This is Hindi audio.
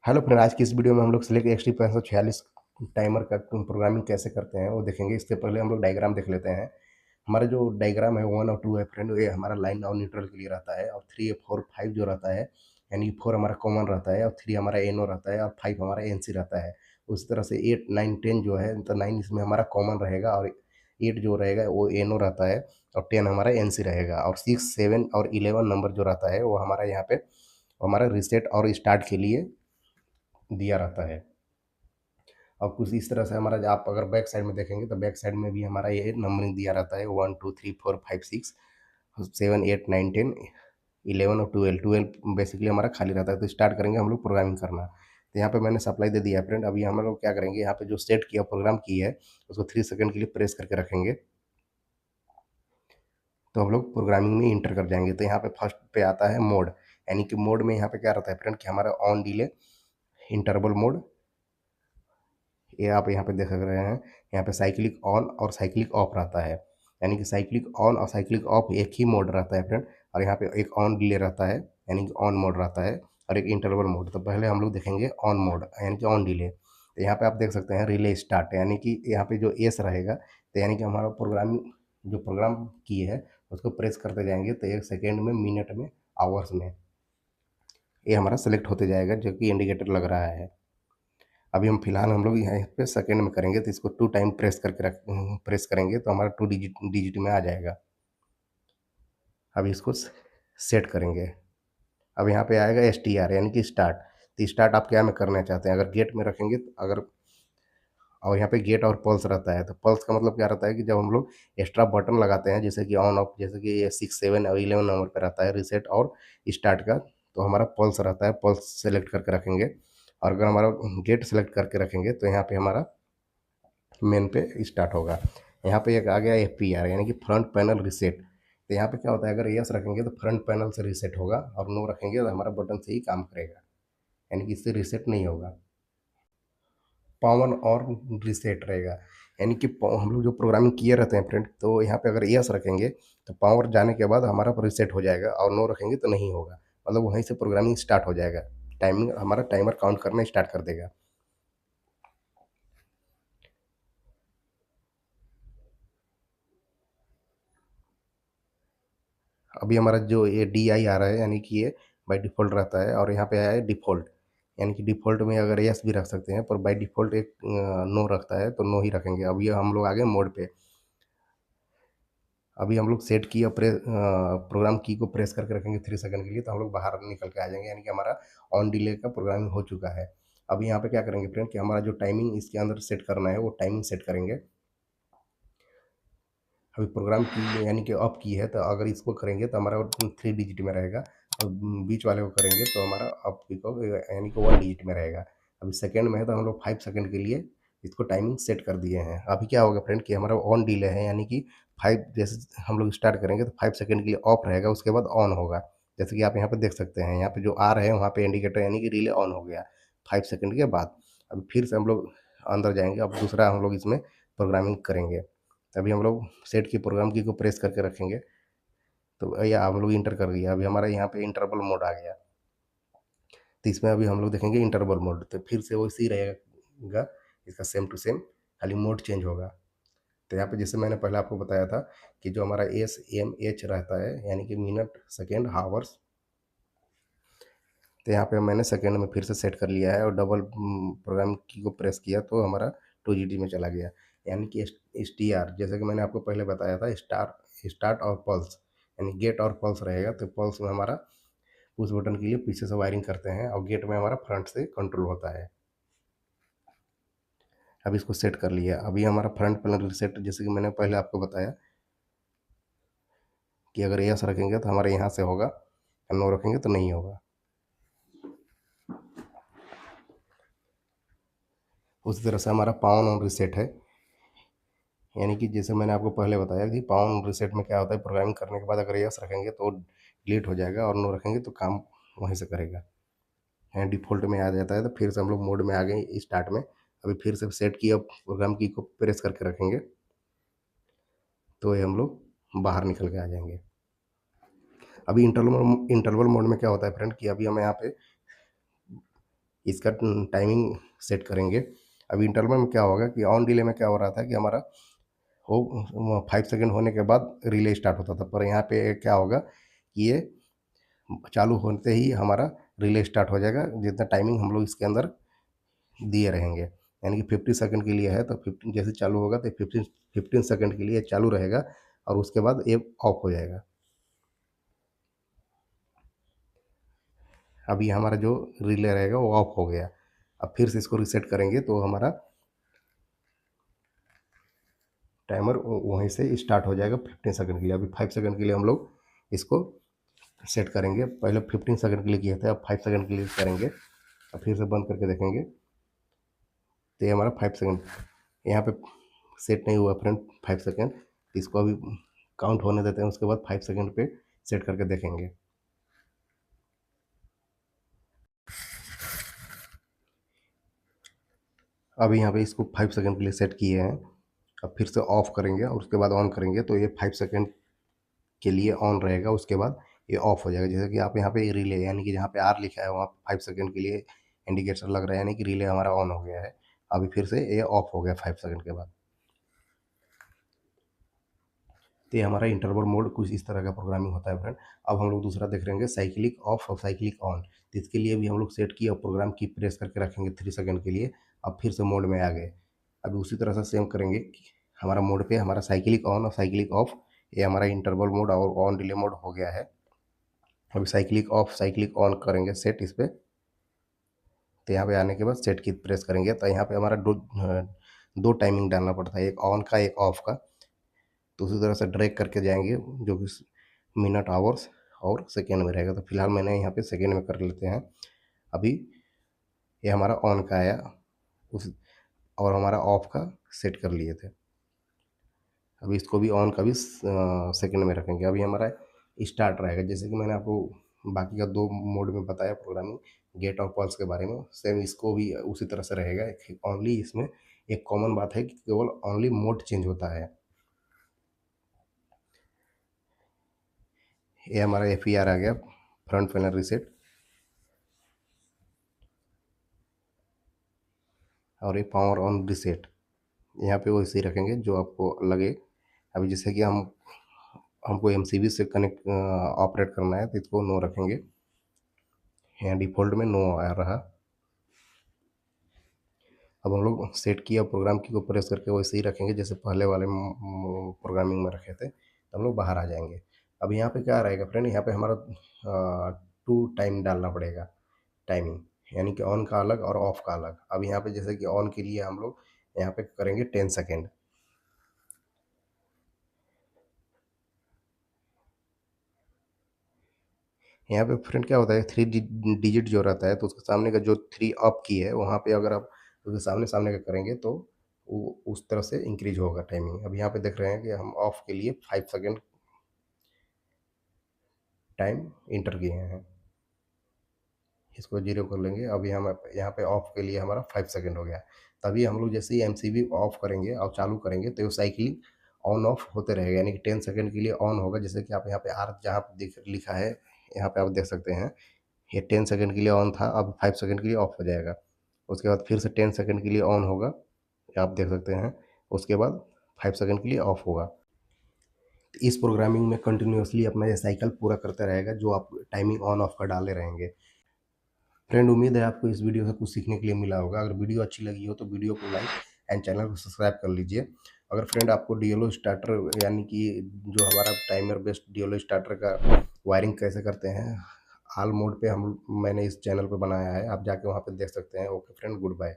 हेलो फ्रेंड, आज की इस वीडियो में हम लोग सिलेक्ट एक्सटी 546 टाइमर का प्रोग्रामिंग कैसे करते हैं वो देखेंगे। इससे पहले हम लोग डायग्राम देख लेते हैं। हमारा जो डायग्राम है 1 और 2 है फ्रेंड, ये हमारा लाइन और न्यूट्रल के लिए रहता है, और 3 4 5 जो रहता है, यानी 4 हमारा कॉमन रहता है, और 3 हमारा एनो रहता है, और 5 हमारा एनसी रहता है। उसी तरह से 8 9 10 जो है, तो 9 इसमें हमारा कॉमन रहेगा, और 8 जो रहेगा वो एनो रहता है, और 10 हमारा एनसी रहेगा, और 6 7 और 11 नंबर जो रहता है वो हमारा यहाँ पे हमारा रिसेट और स्टार्ट के लिए दिया रहता है। और कुछ इस तरह से हमारा आप अगर बैक साइड में देखेंगे तो बैक साइड में भी हमारा ये नंबरिंग दिया रहता है 1 2 3 4 5 6 7 8 9 10 11 और 12 बेसिकली हमारा खाली रहता है। तो स्टार्ट करेंगे हम लोग प्रोग्रामिंग करना। तो यहाँ पे मैंने सप्लाई दे दिया है फ्रेंड। अभी हम लोग क्या करेंगे, यहाँ पे जो सेट किया प्रोग्राम की है उसको 3 सेकंड के लिए प्रेस करके रखेंगे, तो हम लोग प्रोग्रामिंग में इंटर कर जाएंगे। तो यहाँ पे फर्स्ट पे आता है मोड, यानी कि मोड में यहाँ पे क्या रहता है फ्रेंड कि हमारा ऑन डिले, इंटरवल मोड, ये आप यहाँ पे देख रहे हैं। यहाँ पे साइक्लिक ऑन और साइक्लिक ऑफ रहता है, यानी कि साइक्लिक ऑन और साइक्लिक ऑफ एक ही मोड रहता है फ्रेंड। और यहाँ पे एक ऑन डिले रहता है, यानी कि ऑन मोड रहता है, और एक इंटरवल मोड। तो पहले हम लोग देखेंगे ऑन मोड, यानी कि ऑन डिले। तो यहाँ पे आप देख सकते हैं रिले स्टार्ट, यानी कि यहाँ पे जो एस रहेगा, तो यानी कि हमारा प्रोग्रामिंग जो प्रोग्राम किए है उसको प्रेस करते जाएंगे, तो 1 सेकेंड में, मिनट में, आवर्स में ये हमारा सेलेक्ट होते जाएगा, जो कि इंडिकेटर लग रहा है। अभी हम फिलहाल हम लोग यहाँ पे सेकंड में करेंगे, तो इसको 2 टाइम प्रेस करेंगे तो हमारा 2 डिजिट डिजिट में आ जाएगा। अभी इसको सेट करेंगे। अब यहाँ पे आएगा एस टी आर, यानी कि स्टार्ट। तो स्टार्ट आप क्या में करना चाहते हैं, अगर गेट में रखेंगे तो अगर, और यहाँ पे गेट और पल्स रहता है। तो पल्स का मतलब क्या रहता है कि जब हम लोग एक्स्ट्रा बटन लगाते हैं, जैसे कि ऑन ऑफ, जैसे कि ये 6 7 और 11 नंबर पे रहता है रिसेट और स्टार्ट का, तो हमारा पल्स रहता है, पल्स सेलेक्ट करके रखेंगे। और अगर हमारा गेट सेलेक्ट करके रखेंगे तो यहाँ पे हमारा मेन पे स्टार्ट होगा। यहाँ पे एक आ गया एफ पी आर, यानी कि फ्रंट पैनल रिसेट। तो यहाँ पे क्या होता है, अगर यस रखेंगे तो फ्रंट पैनल से रिसेट होगा, और नो रखेंगे तो हमारा बटन से ही काम करेगा, यानी कि इससे रिसेट नहीं होगा। पावन और रिसेट रहेगा, यानी कि हम लोग जो प्रोग्रामिंग किए रहते हैं फ्रेंड, तो यहाँ पे अगर यस रखेंगे तो पावर जाने के बाद हमारा रिसेट हो जाएगा, और नो रखेंगे तो नहीं होगा, मतलब वहीं से प्रोग्रामिंग स्टार्ट हो जाएगा। टाइमिंग हमारा टाइमर काउंट करना स्टार्ट कर देगा। अभी हमारा जो ये डी आई आ रहा है, यानी कि ये बाय डिफ़ॉल्ट रहता है, और यहाँ पे आया है डिफ़ॉल्ट, यानी कि डिफ़ॉल्ट में अगर यस भी रख सकते हैं, पर बाय डिफ़ॉल्ट एक नो रखता है, तो नो ही रखेंगे। अब ये हम लोग आ गए मोड पे। अभी हम लोग सेट की और प्रोग्राम की को प्रेस करके रखेंगे 3 सेकंड के लिए, तो हम लोग बाहर निकल के आ जाएंगे, यानी कि हमारा ऑन डिले का प्रोग्रामिंग हो चुका है। अब यहाँ पे क्या करेंगे फ्रेंड कि हमारा जो टाइमिंग इसके अंदर सेट करना है वो टाइमिंग सेट करेंगे। अभी प्रोग्राम की यानी कि अप की है, तो अगर इसको करेंगे तो हमारा 3 डिजिट में रहेगा, और बीच वाले को करेंगे तो हमारा अप की को यानी कि 1 डिजिट में रहेगा। अभी सेकंड में है तो हम लोग 5 सेकंड के लिए इसको टाइमिंग सेट कर दिए हैं। अभी क्या होगा फ्रेंड कि हमारा ऑन डिले है, यानी कि 5 जैसे हम लोग स्टार्ट करेंगे तो 5 सेकंड के लिए ऑफ रहेगा, उसके बाद ऑन होगा। जैसे कि आप यहाँ पे देख सकते हैं, यहाँ पे जो आ रहे हैं वहाँ पे इंडिकेटर, यानी कि रिले ऑन हो गया 5 सेकंड के बाद। अभी फिर से हम लोग अंदर जाएंगे, अब दूसरा हम लोग इसमें प्रोग्रामिंग करेंगे। तभी हम लोग सेट की प्रोग्राम की को प्रेस करके रखेंगे, तो या हम लोग इंटर कर दिया। अभी हमारा यहाँ पे इंटरवल मोड आ गया, तो इसमें अभी हम लोग देखेंगे इंटरवल मोड, तो फिर से वैसे ही रहेगा, इसका सेम टू सेम, खाली मोड चेंज होगा। तो यहाँ पे जैसे मैंने पहले आपको बताया था कि जो हमारा एस एम एच रहता है, यानी कि मिनट सेकेंड हावर्स, तो यहाँ पे मैंने सेकेंड में फिर से सेट कर लिया है, और डबल प्रोग्राम की को प्रेस किया तो हमारा 2 GT में चला गया। यानी कि एस टी आर, जैसे कि मैंने आपको पहले बताया था, स्टार्ट और पल्स, यानी गेट और पल्स रहेगा। तो पल्स में हमारा पुश बटन के लिए पीछे से वायरिंग करते हैं, और गेट में हमारा फ्रंट से कंट्रोल होता है। अब इसको सेट कर लिया। अभी हमारा फ्रंट पैनल रिसेट, जैसे कि मैंने पहले आपको बताया कि अगर यस रखेंगे तो हमारे यहाँ से होगा, नो रखेंगे तो नहीं होगा। उसी तरह से हमारा पावर ऑन रिसेट है, यानी कि जैसे मैंने आपको पहले बताया कि पावर ऑन रिसेट में क्या होता है, प्रोग्रामिंग करने के बाद अगर यस रखेंगे तो डिलीट हो जाएगा, और नो रखेंगे तो काम वहीं से करेगा, यहाँ डिफ़ॉल्ट में आ जाता है। तो फिर से हम लोग मोड में आ गए स्टार्ट में। अभी फिर से सेट की, अब प्रोग्राम की को प्रेस करके रखेंगे, तो ये हम लोग बाहर निकल के आ जाएंगे। अभी इंटरवल मोड में क्या होता है फ्रेंड कि अभी हमें यहाँ पे इसका टाइमिंग सेट करेंगे। अब इंटरवल में क्या होगा कि ऑन डिले में क्या हो रहा था कि हमारा हो 5 सेकंड होने के बाद रिले स्टार्ट होता था, पर यहाँ पे क्या होगा कि ये चालू होते ही हमारा रिले स्टार्ट हो जाएगा, जितना टाइमिंग हम लोग इसके अंदर दिए रहेंगे। यानी कि 50 सेकंड के लिए है तो 15 जैसे चालू होगा तो 15 15 सेकंड के लिए चालू रहेगा और उसके बाद ये ऑफ हो जाएगा। अभी हमारा जो रिले रहेगा वो ऑफ हो गया। अब फिर से इसको रीसेट करेंगे तो हमारा टाइमर वहीं से स्टार्ट हो जाएगा 15 सेकंड के लिए। अभी 5 सेकंड के लिए हम लोग इसको सेट करेंगे। पहले 15 सेकंड के लिए किए थे, अब 5 सेकंड के लिए करेंगे। अब फिर से बंद करके देखेंगे तो ये हमारा 5 सेकंड यहाँ पे सेट नहीं हुआ फ्रेंड 5 सेकंड। इसको अभी काउंट होने देते हैं, उसके बाद 5 सेकंड पे सेट करके देखेंगे। अभी यहाँ पे इसको 5 सेकंड के लिए सेट किए हैं। अब फिर से ऑफ करेंगे और उसके बाद ऑन करेंगे तो ये 5 सेकंड के लिए ऑन रहेगा, उसके बाद ये ऑफ हो जाएगा। जैसे कि आप यहाँ पे रिले यानी कि जहाँ पे आर लिखा है वहाँ 5 सेकंड के लिए इंडिकेटर लग रहा है, यानी कि रिले हमारा ऑन हो गया है। अभी फिर से ये ऑफ हो गया 5 सेकंड के बाद। तो ये हमारा इंटरवल मोड कुछ इस तरह का प्रोग्रामिंग होता है फ्रेंड। अब हम लोग दूसरा देख रहेंगे साइक्लिक ऑफ और साइक्लिक ऑन। तो इसके लिए भी हम लोग सेट किया और प्रोग्राम की प्रेस करके रखेंगे 3 सेकंड के लिए। अब फिर से मोड में आ गए। अभी उसी तरह से सेम करेंगे कि हमारा मोड पे हमारा साइक्लिक ऑन और साइक्लिक ऑफ, ये हमारा इंटरवल मोड और ऑन डिले मोड हो गया है। अभी साइक्लिक ऑफ साइक्लिक ऑन करेंगे सेट इस पर। तो यहाँ पे आने के बाद सेट की प्रेस करेंगे तो यहाँ पे हमारा दो टाइमिंग डालना पड़ता है, एक ऑन का एक ऑफ का। तो उसी तरह से ड्रैग करके जाएंगे जो कि मिनट आवर्स और सेकेंड में रहेगा। तो फिलहाल मैंने यहाँ पे सेकेंड में कर लेते हैं। अभी ये हमारा ऑन का आया उस और हमारा ऑफ का सेट कर लिए थे। अभी इसको भी ऑन का भी सेकेंड में रखेंगे। अभी हमारा स्टार्ट रहेगा, जैसे कि मैंने आपको बाकी का दो मोड में बताया प्रोग्रामिंग गेट और पल्स के बारे में, सेम इसको भी उसी तरह से रहेगा। ओनली इसमें एक कॉमन बात है कि केवल ओनली मोड चेंज होता है। ये हमारा FER आ गया, फ्रंट पैनल रीसेट, और ये पावर ऑन रीसेट यहाँ पे वो इसी रखेंगे जो आपको लगे। अभी जैसे कि हमको MCB से कनेक्ट ऑपरेट करना है तो इसको नो रखेंगे। यहाँ डिफ़ॉल्ट में नो आ रहा। अब हम लोग सेट किया प्रोग्राम की को प्रेस करके वैसे ही रखेंगे जैसे पहले वाले प्रोग्रामिंग में रखे थे, तो हम लोग बाहर आ जाएंगे। अब यहाँ पे क्या रहेगा फ्रेंड, यहाँ पे हमारा 2 टाइम डालना पड़ेगा टाइमिंग, यानी कि ऑन का अलग और ऑफ का अलग। अब यहाँ पे जैसे कि ऑन के लिए हम लोग यहाँ पे करेंगे 10 सेकेंड। यहाँ पे फ्रेंड क्या होता है 3 डिजिट जो रहता है तो उसके सामने का जो 3 अप की है वहाँ पे अगर आप उसके सामने सामने का करेंगे तो वो उस तरह से इंक्रीज होगा टाइमिंग। अब यहाँ पे देख रहे हैं कि हम ऑफ के लिए 5 सेकेंड टाइम इंटर किए हैं, इसको जीरो कर लेंगे। अब यहाँ पे ऑफ के लिए हमारा 5 सेकेंड हो गया। तभी हम लोग जैसे ही MCB ऑफ करेंगे और चालू करेंगे तो ये साइकिलिंग ऑन ऑफ होते रहेगा, यानी कि 10 सेकेंड के लिए ऑन होगा। जैसे कि आप यहाँ पे आर जहाँ पे दिख लिखा है यहाँ पे आप देख सकते हैं, ये 10 सेकेंड के लिए ऑन था, अब 5 सेकेंड के लिए ऑफ हो जाएगा। उसके बाद फिर से 10 सेकेंड के लिए ऑन होगा, आप देख सकते हैं। उसके बाद 5 सेकेंड के लिए ऑफ होगा। इस प्रोग्रामिंग में कंटिन्यूअसली अपना ये साइकिल पूरा करते रहेगा जो आप टाइमिंग ऑन ऑफ का डाले रहेंगे। फ्रेंड उम्मीद है आपको इस वीडियो से कुछ सीखने के लिए मिला होगा। अगर वीडियो अच्छी लगी हो तो वीडियो को लाइक एंड चैनल को सब्सक्राइब कर लीजिए। अगर फ्रेंड आपको डीएलओ स्टार्टर यानी कि जो हमारा टाइमर बेस्ड डीएलओ स्टार्टर का वायरिंग कैसे करते हैं ऑल मोड पे मैंने इस चैनल पे बनाया है, आप जाके वहाँ पे देख सकते हैं। Okay friend, good bye.